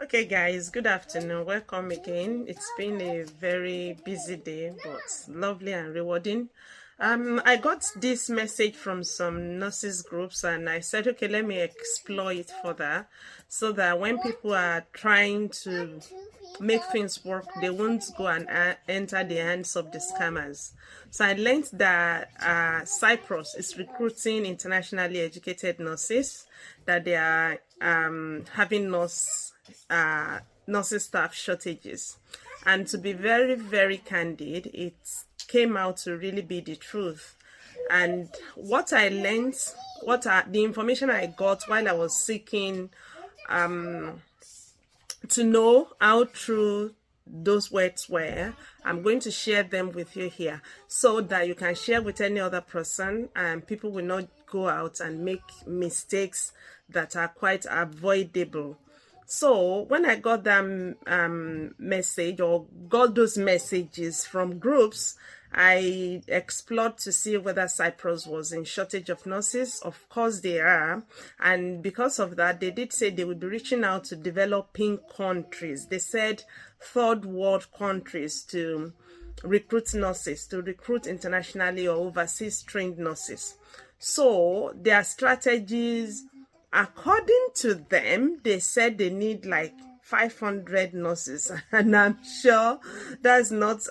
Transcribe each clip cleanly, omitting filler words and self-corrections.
Okay, guys, good afternoon. Welcome again. It's been a very busy day, but lovely and rewarding. I got this message from some nurses groups, and I said, okay, let me explore it further so that when people are trying to make things work, they won't go and enter the hands of the scammers. So I learned that Cyprus is recruiting internationally educated nurses, that they are having nursing staff shortages. And to be very, very candid, it came out to really be the truth. And what I learned, the information I got while I was seeking to know how true those words were, I'm going to share them with you here so that you can share with any other person and people will not go out and make mistakes that are quite avoidable. So when I got that message or got those messages from groups, I explored to see whether Cyprus was in shortage of nurses. Of course they are. And because of that, they did say they would be reaching out to developing countries. They said third world countries to recruit nurses, to recruit internationally or overseas trained nurses. So their strategies, according to them, they said they need like 500 nurses, and I'm sure that's not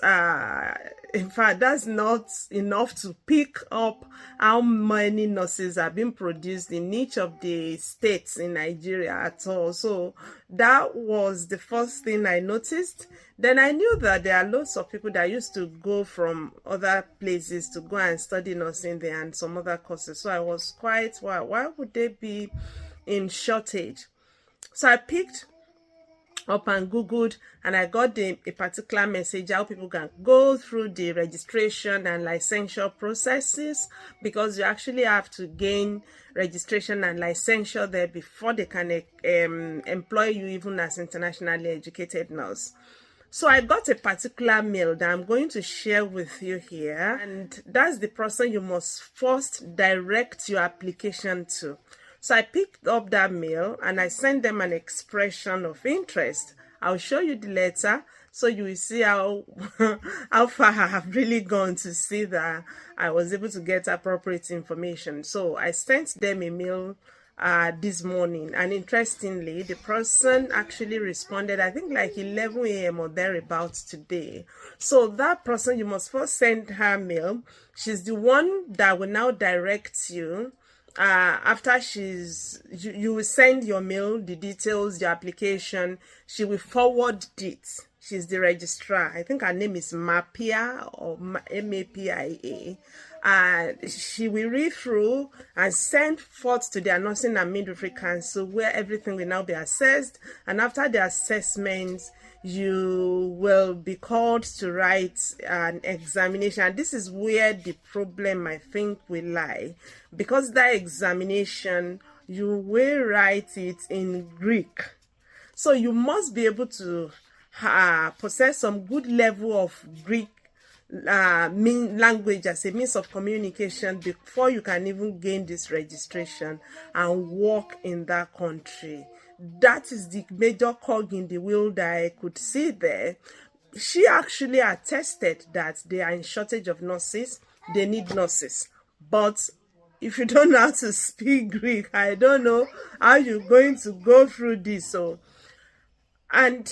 in fact that's not enough to pick up how many nurses are being produced in each of the states in Nigeria at all. So that was the first thing I noticed. Then I knew that there are lots of people that used to go from other places to go and study nursing there and some other courses. So I was quite, wow, why would they be in shortage? So I picked up and googled, and I got a particular message how people can go through the registration and licensure processes, because you actually have to gain registration and licensure there before they can employ you even as internationally educated nurse. So I got a particular mail that I'm going to share with you here, and that's the person you must first direct your application to. So I picked up that mail and I sent them an expression of interest. I'll show you the letter so you will see how how far I have really gone to see that I was able to get appropriate information. So I sent them a mail this morning, and interestingly, the person actually responded, I think like 11 a.m. or thereabouts today. So that person, you must first send her mail. She's the one that will now direct you. After you will send your mail, the details, the application, she will forward it. She's the registrar. I think her name is Mapia or Mapia. She will read through and send forth to the Nursing and Midwifery Council, where everything will now be assessed. And after the assessment, you will be called to write an examination. And this is where the problem, I think, will lie, because that examination, you will write it in Greek. So you must be able to possess some good level of Greek language as a means of communication before you can even gain this registration and work in that country. That is the major cog in the wheel that I could see there. She actually attested that they are in shortage of nurses. They need nurses. But if you don't know how to speak Greek, I don't know how you're going to go through this. So, and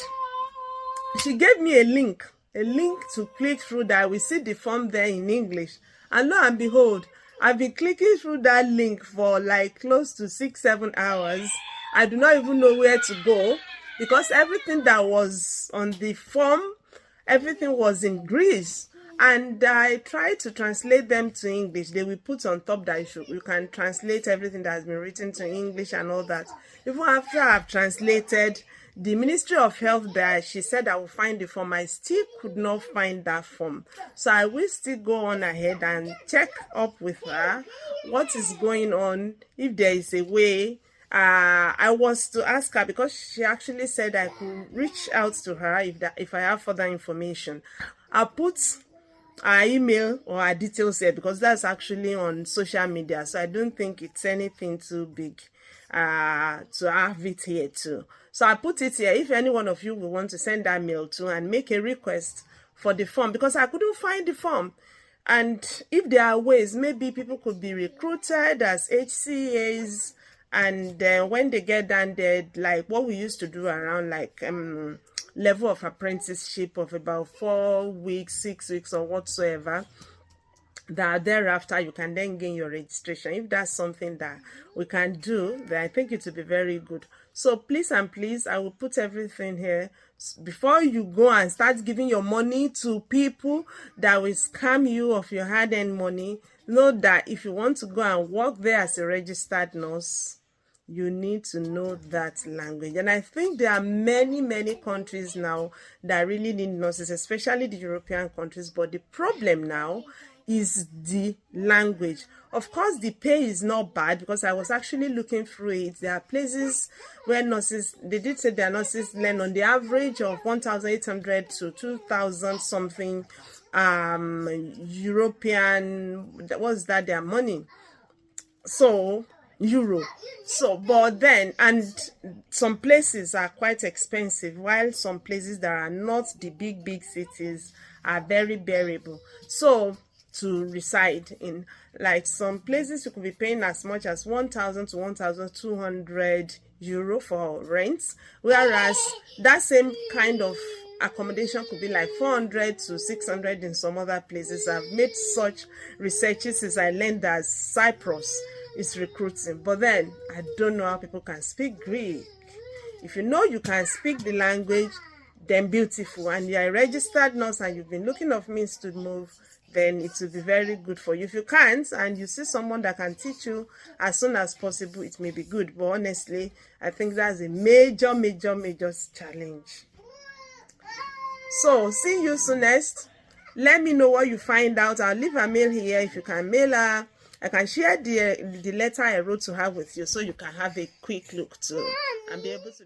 she gave me a link to click through that. We see the form there in English, and lo and behold, I've been clicking through that link for like close to 6-7 hours. I do not even know where to go, because everything that was on the form, everything was in Greek, and I tried to translate them to English. They will put on top that you can translate everything that has been written to English and all that. Even after I've translated, the Ministry of Health that she said I will find the form, I still could not find that form. So I will still go on ahead and check up with her what is going on, if there is a way. I was to ask her, because she actually said I could reach out to her if I have further information. I'll put our email or our details here, because that's actually on social media, so I don't think it's anything too big. to have it here too. So I put it here. If any one of you will want to send that mail to and make a request for the form, because I couldn't find the form. And if there are ways, maybe people could be recruited as HCAs, and then when they get done there, like what we used to do around like level of apprenticeship of about 4 weeks, 6 weeks, or whatsoever, that thereafter you can then gain your registration. If that's something that we can do, then I think it will be very good. So please and please, I will put everything here. Before you go and start giving your money to people that will scam you of your hard-earned money, know that if you want to go and work there as a registered nurse, you need to know that language. And I think there are many countries now that really need nurses, especially the European countries. But the problem now is the language. Of course, the pay is not bad, because I was actually looking through it. There are places where nurses, they did say their nurses learn on the average of 1,800 to 2,000 something European, what's that, their money? So euro. So but then, and some places are quite expensive, while some places that are not the big cities are very bearable. So to reside in, like some places you could be paying as much as 1,000 to 1,200 euro for rent, whereas that same kind of accommodation could be like 400 to 600 in some other places. I've made such researches as I learned that Cyprus is recruiting, but then I don't know how people can speak Greek. If you know you can speak the language, then beautiful, and you're a registered nurse and you've been looking of means to move, then it will be very good for you. If you can't and you see someone that can teach you as soon as possible, it may be good, but honestly I think that's a major challenge. So see you soon next. Let me know what you find out. I'll leave a mail here. If you can mail her, I can share the letter I wrote to her with you, so you can have a quick look too and be able to